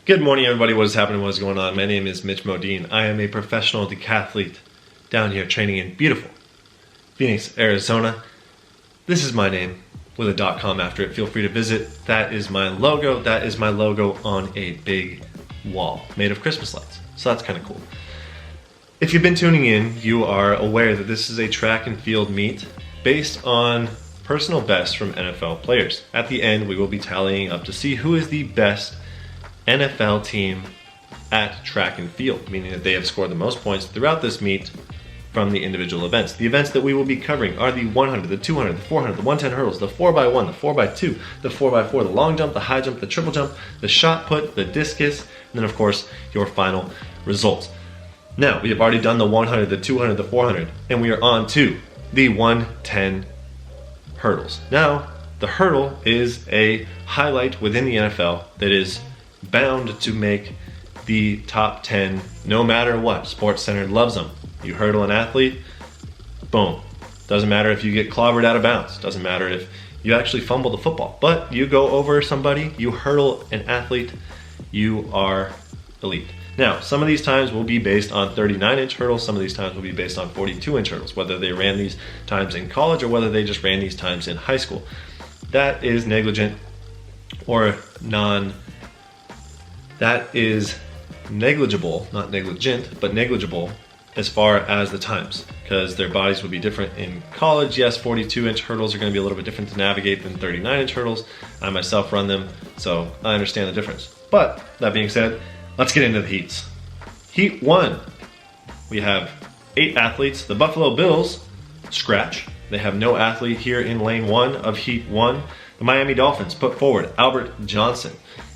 Good morning, everybody. What is happening? What is going on? My name is Mitch Modin. I am a professional decathlete down here training in beautiful Phoenix, Arizona. This is my name with a .com after it. Feel free to visit. That is my logo. That is my logo on a big wall made of Christmas lights. So that's kind of cool. If you've been tuning in, you are aware that this is a track and field meet based on personal best from NFL players. At the end, we will be tallying up to see who is the best NFL team at track and field, meaning that they have scored the most points throughout this meet from the individual events. The events that we will be covering are the 100, the 200, the 400, the 110 hurdles, the 4x1, the 4x2, the 4x4, the long jump, the high jump, the triple jump, the shot put, the discus, and then of course your final results. Now, we have already done the 100, the 200, the 400, and we are on to the 110 hurdles. Now, the hurdle is a highlight within the NFL that is bound to make the top 10 no matter what. SportsCenter loves them. You hurdle an athlete, boom. Doesn't matter if you get clobbered out of bounds. Doesn't matter if you actually fumble the football. But you go over somebody, you hurdle an athlete, you are elite. Now, some of these times will be based on 39-inch hurdles. Some of these times will be based on 42-inch hurdles, whether they ran these times in college or whether they just ran these times in high school. That is negligent or that is negligible, not negligent, but negligible as far as the times, because their bodies would be different in college. Yes, 42-inch hurdles are going to be a little bit different to navigate than 39-inch hurdles. I myself run them, so I understand the difference. But that being said, let's get into the heats. Heat 1, we have 8 athletes. The Buffalo Bills, scratch. They have no athlete here in lane 1 of Heat 1. The Miami Dolphins put forward Albert Johnson,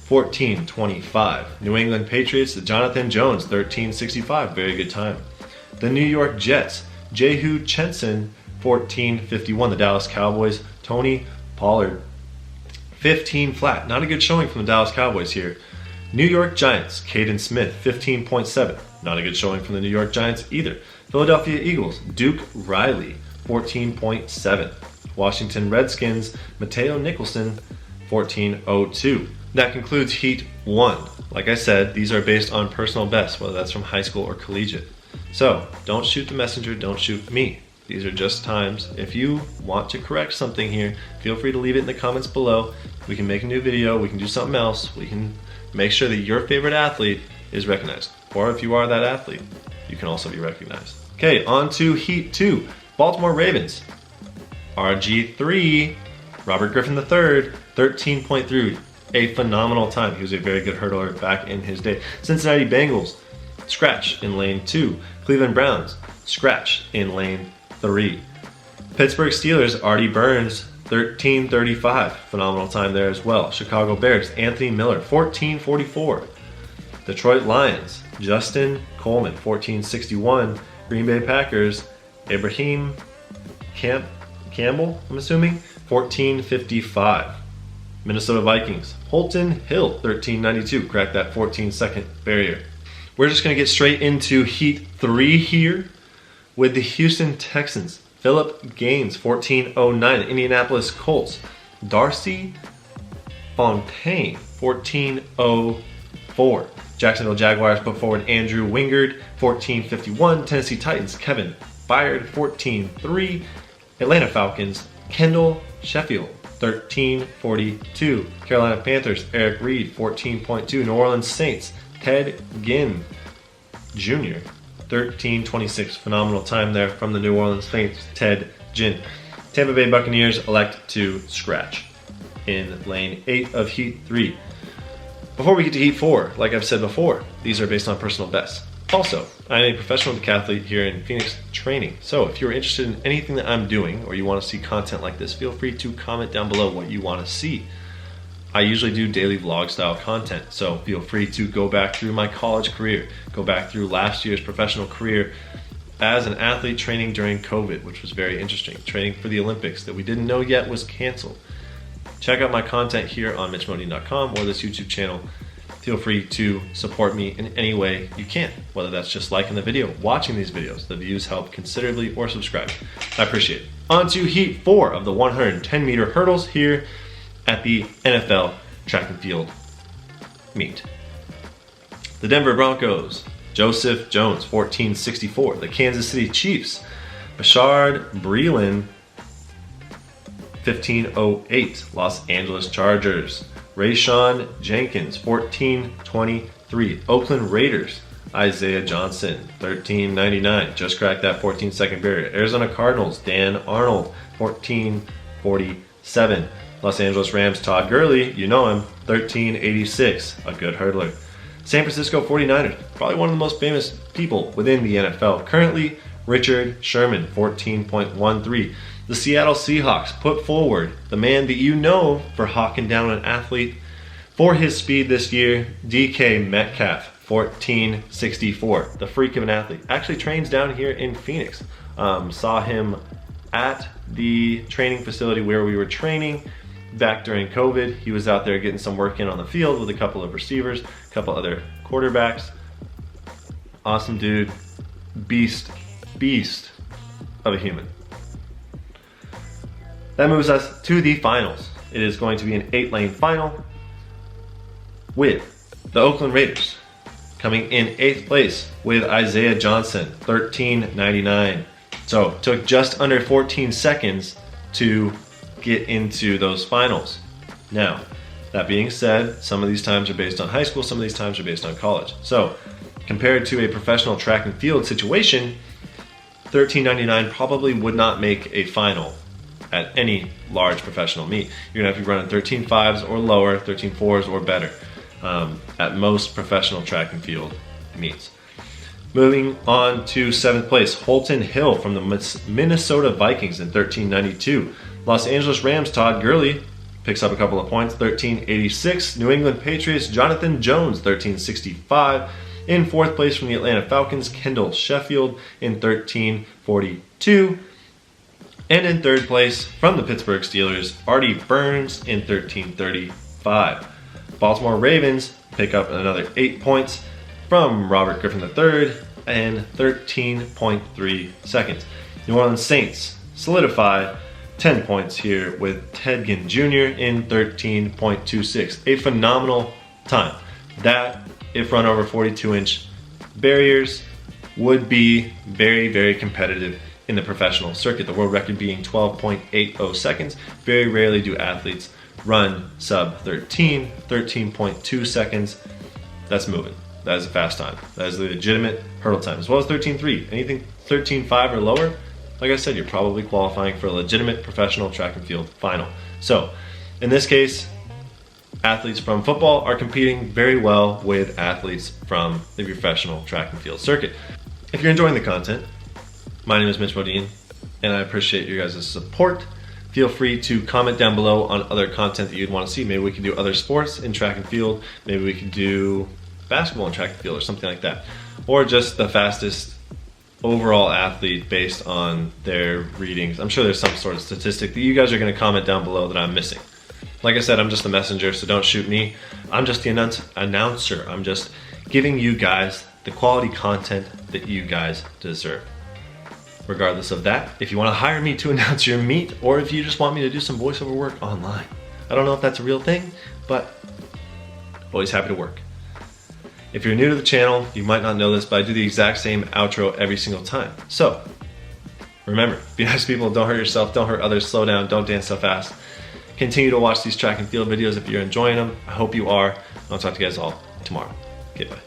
14:25. New England Patriots, the Jonathan Jones, 13:65. Very good time. The New York Jets, Jehu Chenson, 14:51. The Dallas Cowboys, Tony Pollard, 15 flat. Not a good showing from the Dallas Cowboys here. New York Giants, Caden Smith, 15.7. Not a good showing from the New York Giants either. Philadelphia Eagles, Duke Riley, 14.7. Washington Redskins, Mateo Nicholson, 14.02. That concludes Heat 1. Like I said, these are based on personal best, whether that's from high school or collegiate. So, don't shoot the messenger, don't shoot me. These are just times. If you want to correct something here, feel free to leave it in the comments below. We can make a new video, we can do something else. We can make sure that your favorite athlete is recognized. Or if you are that athlete, you can also be recognized. Okay, on to Heat 2. Baltimore Ravens, RG3, Robert Griffin III, 13.3. A phenomenal time. He was a very good hurdler back in his day. Cincinnati Bengals, scratch in lane 2. Cleveland Browns, scratch in lane 3. Pittsburgh Steelers, Artie Burns, 13:35. Phenomenal time there as well. Chicago Bears, Anthony Miller, 14:44. Detroit Lions, Justin Coleman, 14:61. Green Bay Packers, Ibrahim Campbell, I'm assuming, 14:55. Minnesota Vikings, Holton Hill, 13:92. Cracked that 14-second barrier. We're just going to get straight into Heat 3 here with the Houston Texans. Philip Gaines, 14:09. Indianapolis Colts, Darcy Fontaine, 14:04. Jacksonville Jaguars put forward Andrew Wingard, 14:51. Tennessee Titans, Kevin Byard, 14:3. Atlanta Falcons, Kendall Sheffield, 13:42. Carolina Panthers, Eric Reed, 14.2. New Orleans Saints, Ted Ginn Jr., 13:26. Phenomenal time there from the New Orleans Saints, Ted Ginn. Tampa Bay Buccaneers elect to scratch in lane 8 of Heat 3. Before we get to Heat 4, like I've said before, these are based on personal bests. Also, I'm a professional decathlete here in Phoenix training. So if you're interested in anything that I'm doing or you want to see content like this, feel free to comment down below what you want to see. I usually do daily vlog style content, so feel free to go back through my college career, go back through last year's professional career as an athlete training during COVID, which was very interesting. Training for the Olympics that we didn't know yet was canceled. Check out my content here on mitchmodin.com or this YouTube channel. Feel free to support me in any way you can, whether that's just liking the video, watching these videos. The views help considerably, or subscribe. I appreciate it. On to Heat 4 of the 110-meter hurdles here at the NFL track and field meet. The Denver Broncos, Joseph Jones, 1464. The Kansas City Chiefs, Bashard Breeland, 1508. Los Angeles Chargers, Rayshawn Jenkins, 1423. Oakland Raiders, Isaiah Johnson, 1399. Just cracked that 14-second barrier. Arizona Cardinals, Dan Arnold, 1447. Los Angeles Rams, Todd Gurley, you know him, 1386. A good hurdler. San Francisco 49ers, probably one of the most famous people within the NFL. Currently, Richard Sherman, 14.13. The Seattle Seahawks put forward the man that you know for hawking down an athlete for his speed this year, DK Metcalf, 1464. The freak of an athlete. Actually trains down here in Phoenix. Saw him at the training facility where we were training back during COVID. He was out there getting some work in on the field with a couple of receivers, a couple other quarterbacks. Awesome dude. Beast of a human. That moves us to the finals. It is going to be an 8-lane final with the Oakland Raiders coming in 8th place with Isaiah Johnson, 1399. So took just under 14 seconds to get into those finals. Now, that being said, some of these times are based on high school, some of these times are based on college. So compared to a professional track and field situation, 1399 probably would not make a final at any large professional meet. You're gonna have to be running 13.5s or lower, 13.4s or better at most professional track and field meets. Moving on to 7th place, Holton Hill from the Minnesota Vikings in 1392. Los Angeles Rams, Todd Gurley picks up a couple of points, 1386. New England Patriots, Jonathan Jones, 1365. In 4th place from the Atlanta Falcons, Kendall Sheffield in 1342. And in 3rd place from the Pittsburgh Steelers, Artie Burns in 1335. Baltimore Ravens pick up another 8 points from Robert Griffin III in 13.3 seconds. New Orleans Saints solidify 10 points here with Ted Ginn Jr. in 13.26. A phenomenal time. That, if run over 42-inch barriers, would be very, very competitive in the professional circuit. The world record being 12.80 seconds. Very rarely do athletes run sub 13.2 seconds. That's moving. That is a fast time. That is the legitimate hurdle time, as well as 13.3. Anything 13.5 or lower, like I said, you're probably qualifying for a legitimate professional track and field final. So, in this case, athletes from football are competing very well with athletes from the professional track and field circuit. If you're enjoying the content, my name is Mitch Modin, and I appreciate your guys' support. Feel free to comment down below on other content that you'd want to see. Maybe we can do other sports in track and field. Maybe we can do basketball in track and field or something like that. Or just the fastest overall athlete based on their readings. I'm sure there's some sort of statistic that you guys are going to comment down below that I'm missing. Like I said, I'm just the messenger, so don't shoot me. I'm just the announcer. I'm just giving you guys the quality content that you guys deserve. Regardless of that, if you want to hire me to announce your meet, or if you just want me to do some voiceover work online, I don't know if that's a real thing, but always happy to work. If you're new to the channel, you might not know this, but I do the exact same outro every single time. So, remember, be nice to people, don't hurt yourself, don't hurt others, slow down, don't dance so fast. Continue to watch these track and field videos if you're enjoying them. I hope you are. I'll talk to you guys all tomorrow. Okay, bye.